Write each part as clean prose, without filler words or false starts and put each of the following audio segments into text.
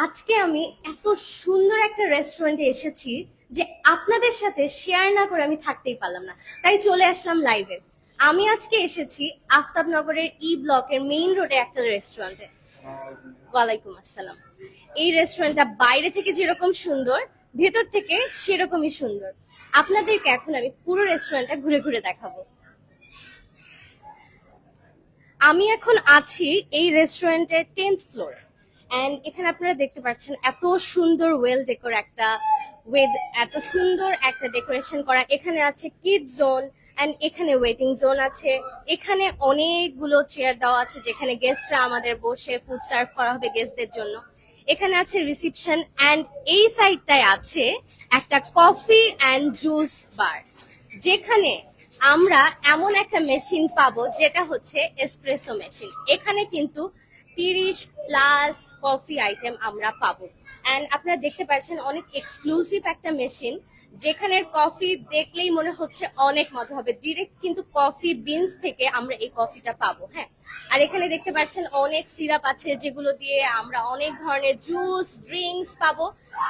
আজকে আমি এত সুন্দর একটা রেস্টুরেন্টে এসেছি যে আপনাদের সাথে শেয়ার না করে আমি থাকতেই পারলাম না, তাই চলে আসলাম লাইভে। আমি আজকে এসেছি আফতাবনগরের ব্লকের মেইন রোডে একটা রেস্টুরেন্টে। ওয়ালাইকুম আসসালাম। এই রেস্টুরেন্টটা বাইরে থেকে যেরকম সুন্দর, ভেতর থেকে সেরকমই সুন্দর। আপনাদেরকে এখন আমি পুরো রেস্টুরেন্টটা ঘুরে ঘুরে দেখাবো। আমি এখন আছি এই রেস্টুরেন্টের 10th ফ্লোরে। এন্ড এখানে আপনারা দেখতে পাচ্ছেন এত সুন্দর ওয়েল ডেকোর একটা উইথ এত সুন্দর একটা ডেকোরেশন করা। এখানে আছে কিড জোন এন্ড এখানে ওয়েটিং জোন আছে। এখানে অনেকগুলো চেয়ার দেওয়া আছে যেখানে গেস্টরা আমাদের বসে ফুড সার্ভ করা হবে গেস্টদের জন্য। এখানে আছে রিসিপশন এন্ড এই সাইডটায় আছে একটা কফি এন্ড জুস বার, যেখানে আমরা এমন একটা মেশিন পাবো যেটা হচ্ছে এসপ্রেসো মেশিন। এখানে কিন্তু 30+ কফি আইটেম আমরা পাবো। এন্ড আপনারা দেখতে পাচ্ছেন অনেক এক্সক্লুসিভ একটা মেশিন, যেখানের কফি দেখলেই মনে হচ্ছে অনেক মজা হবে। ডিরেক্ট কিন্তু কফি বিনস থেকে আমরা এই কফিটা পাবো। হ্যাঁ, আর এখানে দেখতে পাচ্ছেন অনেক সিরাপ আছে যেগুলো দিয়ে আমরা অনেক ধরনের জুস ড্রিঙ্কস পাবো।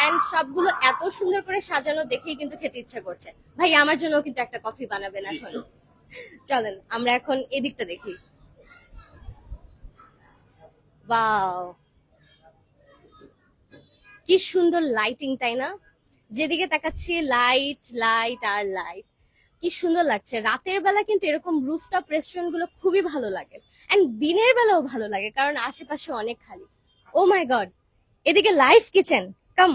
এন্ড সবগুলো এত সুন্দর করে সাজানো দেখেই কিন্তু খেতে ইচ্ছা করছে। ভাই আমার জন্য কিন্তু একটা কফি বানাবেন এখন। চলেন আমরা এখন এদিকটা দেখি। ওয়াও, কি সুন্দর লাইটিং, তাই না? যেদিকে তাকাচ্ছি লাইট লাইট আর লাইট। কি সুন্দর লাগছে। রাতের বেলা কিন্তু এরকম রুফটপ রেস্টুরেন্ট গুলো খুবই ভালো লাগে, এন্ড দিনের বেলাও ভালো লাগে কারণ আশেপাশে অনেক খালি। ও মাই গড, এদিকে লাইভ কিচেন। কাম,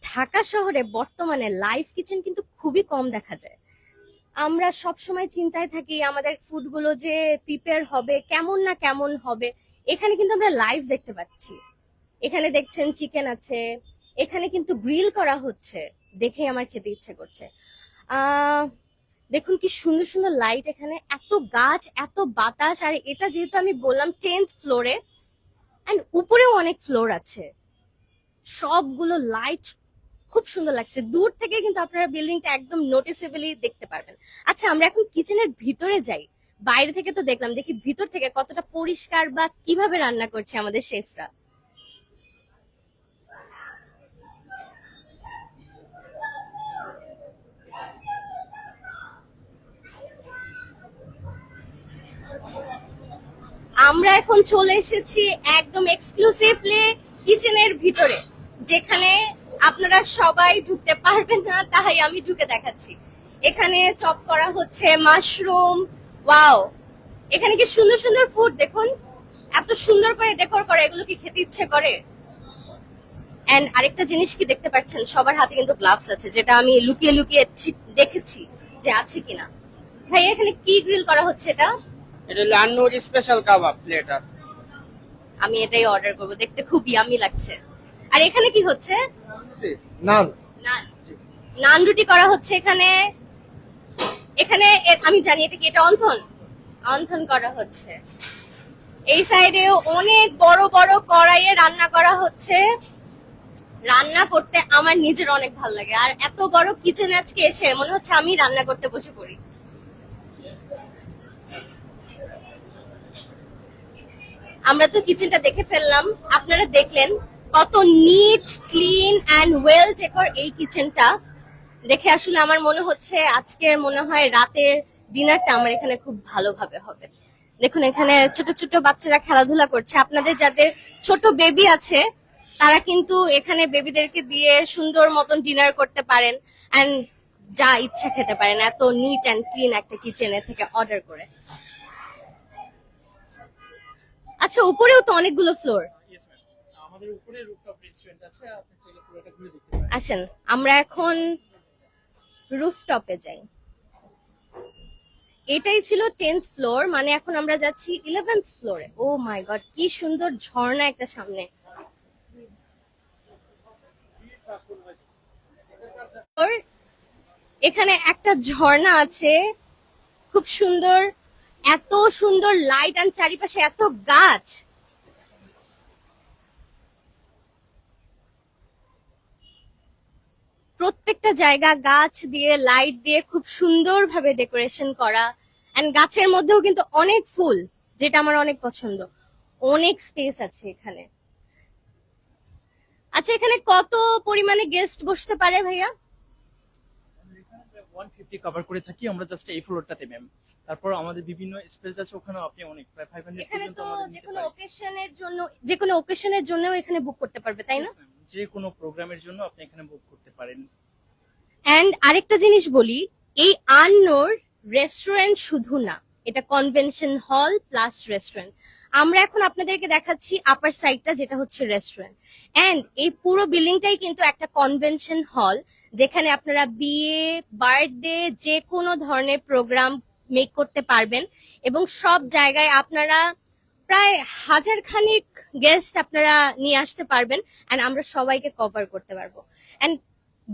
ঢাকা শহরে বর্তমানে লাইভ কিচেন কিন্তু খুবই কম দেখা যায়। আমরা সব সময় চিন্তায় থাকি আমাদের ফুডগুলো যে প্রিপেয়ার হবে কেমন না কেমন হবে। এখানে কিন্তু আমরা লাইভ দেখতে পাচ্ছি। এখানে দেখছেন চিকেন আছে, এখানে কিন্তু গ্রিল করা হচ্ছে, দেখেই আমার খেতে ইচ্ছে করছে। আহ দেখুন কি সুন্দর সুন্দর লাইট, এখানে এত গাছ এত বাতাস। আর এটা যেহেতু আমি বললাম 10th ফ্লোরে, এন্ড উপরেও অনেক ফ্লোর আছে, সবগুলো লাইট খুব সুন্দর লাগছে। দূর থেকে কিন্তু আপনারা বিল্ডিংটা একদম নোটিসেবলি দেখতে পারবেন। আচ্ছা, আমরা এখন কিচেনের ভিতরে যাই। বাইরে থেকে তো দেখলাম, দেখি ভিতর থেকে কতটা পরিষ্কার বা কিভাবে রান্না করছে আমাদের শেফরা। আমরা এখন চলে এসেছি একদম এক্সক্লুসিভলি কিচেনের ভিতরে, যেখানে আপনারা সবাই ঢুকতে পারবেন না, তাই আমি ঢুকে দেখাচ্ছি। এখানে চপ করা হচ্ছে মাশরুম। ওয়াও, এখানে কি সুন্দর সুন্দর ফুড দেখুন, এত সুন্দর করে ডেকোর করে, এগুলো কি খেতে ইচ্ছে করে? এন্ড আরেকটা জিনিস কি দেখতে পাচ্ছেন, সবার হাতে কিন্তু গ্লাভস আছে, যেটা আমি লুকিয়ে লুকিয়ে দেখেছি যে আছে কিনা। ভাই এখানে কি গ্রিল করা হচ্ছে এটা? এটা লান্নুর স্পেশাল কাবাব প্লেটার। আমি এটাই অর্ডার করব, দেখতে খুব ইয়ামি লাগছে। আর এখানে কি হচ্ছে? নান। নান। নান রুটি করা হচ্ছে এখানে। এখানে আমি জানি এটা কি, এটা অন্থন। অন্থন করা হচ্ছে। এই সাইডে অনেক বড় বড় কড়াইয়ে রান্না করা হচ্ছে। রান্না করতে আমার নিজের অনেক ভালো লাগে, আর এত বড় কিচেন আজকে এসে মনে হচ্ছে আমি রান্না করতে বসে পড়ি। আমরা তো কিচেনটা দেখে ফেললাম, আপনারা দেখলেন কত neat clean and well decor এই কিচেনটা। দেখে আসলে আমার মনে হচ্ছে আজকের মনে হয় রাতের ডিনারটা আমার এখানে খুব ভালোভাবে হবে। দেখুন এখানে ছোট ছোট বাচ্চারা খেলাধুলা করছে। আপনাদের যাদের ছোট বেবি আছে তারা কিন্তু এখানে বেবিদেরকে দিয়ে সুন্দর মতন ডিনার করতে পারেন এন্ড যা ইচ্ছা খেতে পারেন, এত নিট এন্ড ক্লিন একটা কিচেনে থেকে অর্ডার করে। আচ্ছা, উপরেও তো অনেকগুলো ফ্লোর। আমাদের উপরে রুফটপ রেস্টুরেন্ট আছে, আপনি চাইলে পুরোটা ঘুরে দেখতে পারেন। আসেন আমরা এখন রুফটপে যাই। এটাই ছিল 10th ফ্লোর, মানে এখন আমরা যাচ্ছি 11th ফ্লোরে। ও মাই গড, কি সুন্দর ঝর্ণা একটা সামনে। এখানে একটা ঝর্ণা আছে, খুব সুন্দর। এত সুন্দর লাইট আর চারিপাশে এত গাছ। প্রত্যেকটা জায়গা গাছ দিয়ে লাইট দিয়ে খুব সুন্দর ভাবে ডেকোরেশন করা। এন্ড গাছের মধ্যেও কিন্তু অনেক ফুল, যেটা আমার অনেক পছন্দ। অনেক স্পেস আছে এখানে। আচ্ছা, এখানে কত পরিমাণে গেস্ট বসতে পারে ভাইয়া? আমাদের এখানে প্রায় 150 কভার করে থাকি আমরা জাস্ট এই ফ্লোরটাতে ম্যাম। তারপর আমাদের বিভিন্ন স্পেস আছে, ওখানেও আপনি অনেক প্রায় 500 এখানে পর্যন্ত তো আমাদের যে নিতে কোনো পারেন। ওকেশনের জন্য, যে কোনো ওকেশনের জন্য এখানে বুক করতে পারবে, তাই না? Yes, ma'am, যে কোনো প্রোগ্রামের জন্য আপনি এখানে বুক করতে পারেন। অ্যান্ড আরেকটা জিনিস বলি, এই আন্নোর রেস্টুরেন্ট শুধু না, এটা কনভেনশন হল প্লাস রেস্টুরেন্ট। আমরা এখন আপনাদেরকে দেখাচ্ছি আপার সাইডটা, যেটা হচ্ছে রেস্টুরেন্ট। অ্যান্ড এই পুরো বিল্ডিংটাই কিন্তু একটা কনভেনশন হল, যেখানে আপনারা বিয়ে, বার্থডে, যে কোনো ধরনের প্রোগ্রাম মেক করতে পারবেন। এবং সব জায়গায় আপনারা প্রায় হাজার খানিক গেস্ট আপনারা নিয়ে আসতে পারবেন, অ্যান্ড আমরা সবাইকে কভার করতে পারবো। অ্যান্ড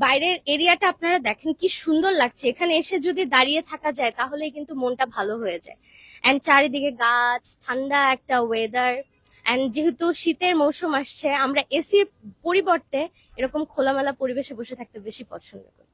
বাইরের এরিয়াটা আপনারা দেখেন কি সুন্দর লাগছে, এখানে এসে যদি দাঁড়িয়ে থাকা যায় তাহলেই কিন্তু মনটা ভালো হয়ে যায়। এন্ড চারিদিকে গাছ, ঠান্ডা একটা ওয়েদার। এন্ড যেহেতু শীতের মৌসুম আসছে, আমরা এসির পরিবর্তে এরকম খোলামেলা পরিবেশে বসে থাকতে বেশি পছন্দ করি।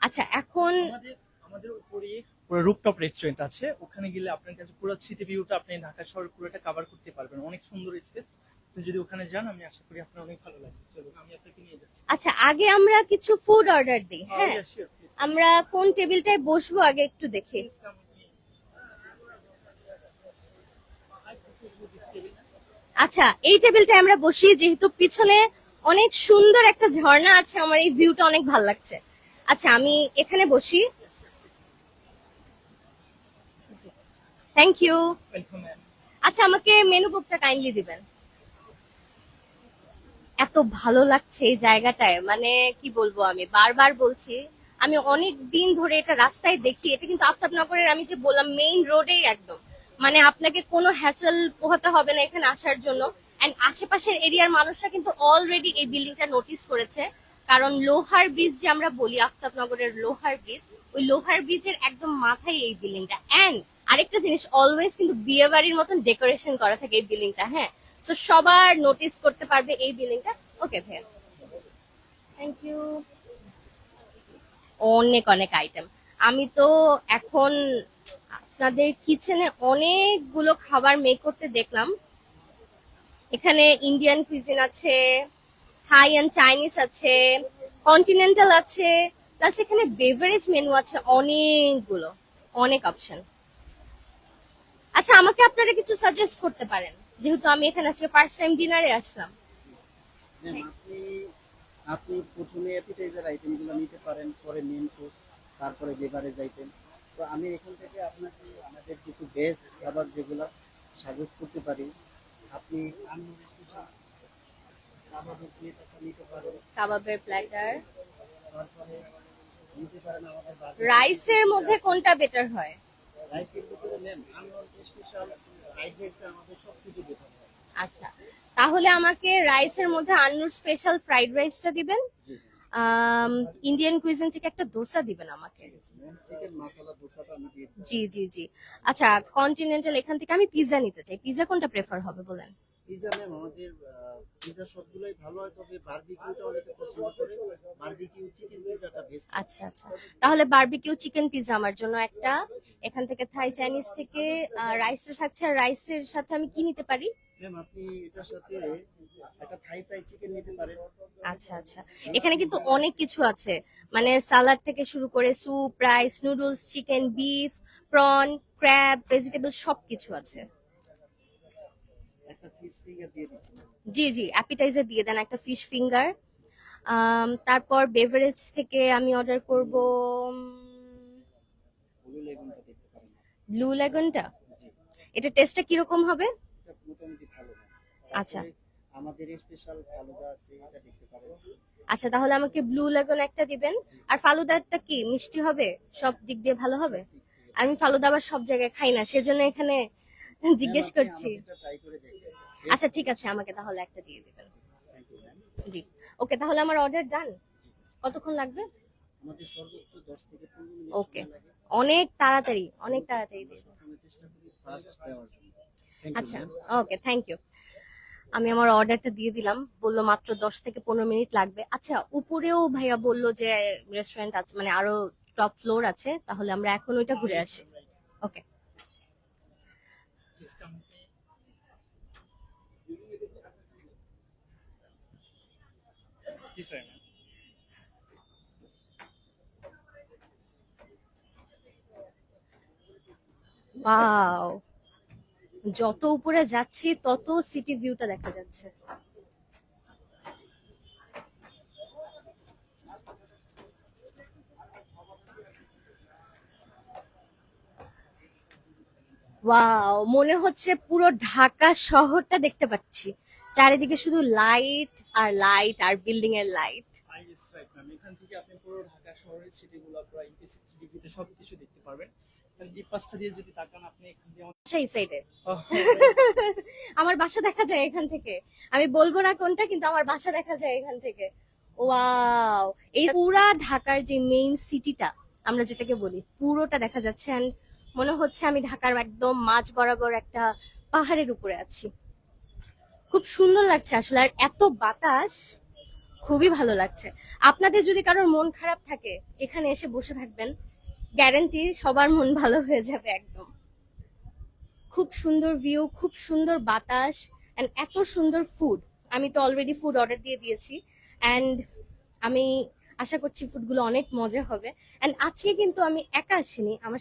আচ্ছা, এখন আমাদের আমাদের উপরে পুরো রুফটপ রেস্টুরেন্ট আছে, ওখানে গেলে আপনার কাছে পুরো সিটি ভিউটা আপনি ঢাকা শহর পুরোটা কভার করতে পারবেন, অনেক সুন্দর স্পেস। তো যদি ওখানে যান আমি আশা করি আপনার অনেক ভালো লাগবে। চলুন আমি আপনাকে নিয়ে যাচ্ছি। আচ্ছা, আগে আমরা কিছু ফুড অর্ডার দিই। হ্যাঁ, Yeah, sure, please. আমরা কোন টেবিলটায় বসবো আগে একটু দেখি। Please come with me. I propose with this table. আচ্ছা, এই টেবিলটায় আমরা বসি, যেহেতু পিছনে অনেক সুন্দর একটা ঝর্ণা আছে, আমার এই ভিউটা অনেক ভালো লাগছে। আচ্ছা, আমি এখানে বসি। Thank you. Welcome, ma'am. আচ্ছা, আমাকে মেনু বুকটা কাইন্ডলি দিবেন। এত ভালো লাগছে এই জায়গাটায়, মানে কি বলবো, আমি বারবার বলছি, আমি অনেক দিন ধরে এটা রাস্তায় দেখি। এটা কিন্তু আফতাবনগরের, আমি যে বললাম, মেইন রোডেই একদম। মানে আপনাকে কোনো হ্যাসেল পোহাতে হবে না এখানে আসার জন্য। এন্ড আশেপাশের এরিয়ার মানুষরা কিন্তু অলরেডি এই বিল্ডিংটা নোটিস করেছে, কারণ লোহার ব্রিজ যে আমরা বলি, আফতাবনগরের লোহার ব্রিজ, ওই লোহার ব্রিজের একদম মাথায় এই বিল্ডিংটা। এন্ড আরেকটা জিনিস, অলওয়েজ কিন্তু বিয়ে বাড়ির মতন ডেকোরেশন করা থাকে এই বিল্ডিংটা। হ্যাঁ, তো সবার নোটিস করতে পারবে এই বিল্ডিংটা। ওকে ভাইয়া, থ্যাংক ইউ। অনেক অনেক আইটেম। আমি তো এখন আপনাদের কিচেনে অনেকগুলো খাবার মেক করতে দেখলাম। এখানে ইন্ডিয়ান কুইজিন আছে, থাই এন্ড চাইনিজ আছে, কন্টিনেন্টাল আছে, প্লাস এখানে বেভারেজ মেনু আছে অনেকগুলো, অনেক অপশন। আচ্ছা, আমাকে আপনারা কিছু সাজেস্ট করতে পারেন, যেহেতু আমি এখানে আজকে ফার্স্ট টাইম ডিনারে আসলাম। ম্যাম, আপনি আপনি প্রথমে অ্যাপিটাইজার আইটেমগুলো নিতে পারেন, পরে মেন কোর্স, তারপরে বেভারেজ আইটেম। তো আমি এখান থেকে আপনাকে আমাদের কিছু বেস্ট খাবার যেগুলো সাজেস্ট করতে পারি। আপনি আনমোর স্পেশাল কাবাবের প্লেট একটা নিতে পারেন, কাবাবের প্ল্যাটার। তারপরে নিতে পারেন আমাদের রাইসের মধ্যে কোনটা বেটার হয়? রাইসের ভিতরে ম্যাম আনমোর স্পেশাল ফ্রাইড রাইসটা আমাদের সব থেকে বেটার হয়। আচ্ছা, তাহলে আমাকে রাইসের মধ্যে আন্নুর স্পেশাল ফ্রাইড রাইসটা দিবেন। জি ইন্ডিয়ান কুইজিন থেকে একটা দোসা দিবেন আমাকে। ম্যাম, চিকেন মশলা দোসাটা আমি দিয়ে দিচ্ছি। জি জি জি। আচ্ছা, কন্টিনেন্টাল এখান থেকে আমি পিৎজা নিতে চাই। পিৎজা কোনটা প্রেফার হবে বলেন? পিজা ম্যাম, আমাদের পিজা সবগুলোই ভালো হয়, তবে বারবিকিউটা অনেকে পছন্দ করে। বারবিকিউ চিকেন পিজাটা বেস্ট। আচ্ছা আচ্ছা, তাহলে বারবিকিউ চিকেন পিৎজা আমার জন্য একটা। এখান থেকে থাই চাইনিজ থেকে রাইসটা থাকছে, আর রাইসের সাথে আমি কি নিতে পারি? ম্যাম, আপনি এটার সাথে একটা থাই ফ্রাই চিকেন নিতে পারেন। আচ্ছা আচ্ছা, এখানে কিন্তু অনেক কিছু আছে, মানে সালাড থেকে শুরু করে soup, rice, noodles, chicken, beef, prawn, crab, vegetable সবকিছু আছে। একটা ফিশ ফিঙ্গার দিয়ে দিচ্ছি ম্যাম। জি জি, অ্যাপিটাইজার দিয়ে দেন একটা ফিশ ফিঙ্গার। তারপর বেভারেজ থেকে আমি অর্ডার করব ব্লু লেগুনটা দেখতে পারেন। ব্লু লেগনটা। জি, এটা টেস্টটা কিরকম হবে? এটা মোটামুটি ভালো ম্যাম। আচ্ছা তারপরে আমাদের স্পেশাল ফালুদা আছে, এটা দেখতে পারেন। আচ্ছা, তাহলে আমাকে ব্লু লেগন একটা দিবেন। আর ফালুদাটা কি মিষ্টি হবে? সব দিক দিয়ে ভালো হবে? আমি ফালুদা আবার সব জায়গায় খাই না, সেজন্য এখানে জিজ্ঞেস ম্যাম, আপনি করছি। আমাদেরটা ট্রাই করে দেখেন। আচ্ছা ঠিক আছে, আমাকে তাহলে একটা দিয়ে দিবেন। Thank you ma'am. জি, ওকে, তাহলে আমার অর্ডার ডান। কতক্ষণ লাগবে? আমাদের সর্বোচ্চ 10 থেকে 15 মিনিট ওকে, সময় লাগে। অনেক তাড়াতাড়ি, অনেক তাড়াতাড়ি আমরা দিয়ে দিন। সবসময় চেষ্টা করি ফাস্ট দেওয়ার জন্য। থ্যাংক ইউ আচ্ছা, ম্যাম। Okay, thank you. আমি আমার অর্ডারটা দিয়ে দিলাম, বললো মাত্র 10 থেকে 15 মিনিট লাগবে। আচ্ছা, উপরেও ভাইয়া বললো যে রেস্টুরেন্ট আছে, মানে আরো টপ ফ্লোর আছে, তাহলে আমরা এখন ওইটা ঘুরে আসি। ওকে। Please come with me. This way, ma'am. Wow, যত উপরে যাচ্ছি তত সিটি ভিউটা দেখা যাচ্ছে। ওয়াও, মনে হচ্ছে পুরো ঢাকা শহরটা দেখতে পাচ্ছি, চারিদিকে শুধু লাইট আর লাইট আর বিল্ডিং এর লাইট। Yes, right, ma'am. এখান থেকে আপনি পুরো ঢাকা শহরের সিটিগুলো পুরো 86 ডিগ্রিতে সবকিছু দেখতে পারবেন। তাহলে ডিপ পাসটা দিয়ে যদি তাকান আপনি এখান দিয়ে সেই সাইডে Oh, আমার বাসা দেখা যায় এখান থেকে, আমি বলবো না কোনটা, কিন্তু আমার বাসা দেখা যায় এখান থেকে। ওয়াও, এই পুরা ঢাকার যে মেইন সিটিটা আমরা যেটাকে বলি পুরোটা দেখা যাচ্ছে, and মনে হচ্ছে আমি ঢাকার একদম মাঝ বরাবর একটা পাহাড়ের উপরে আছি। খুব সুন্দর লাগছে আসলে, আর এত বাতাস, খুবই ভালো লাগছে। আপনাদের যদি কারোর মন খারাপ থাকে এখানে এসে বসে থাকবেন, গ্যারান্টি সবার মন ভালো হয়ে যাবে একদম। খুব সুন্দর ভিউ, খুব সুন্দর বাতাস, এন্ড এত সুন্দর ফুড। আমি তো অলরেডি ফুড অর্ডার দিয়ে দিয়েছি, এন্ড আমি আশা করছি ফুডগুলো অনেক মজা হবে। এন্ড আজকে কিন্তু আমি একা আসিনি, আমার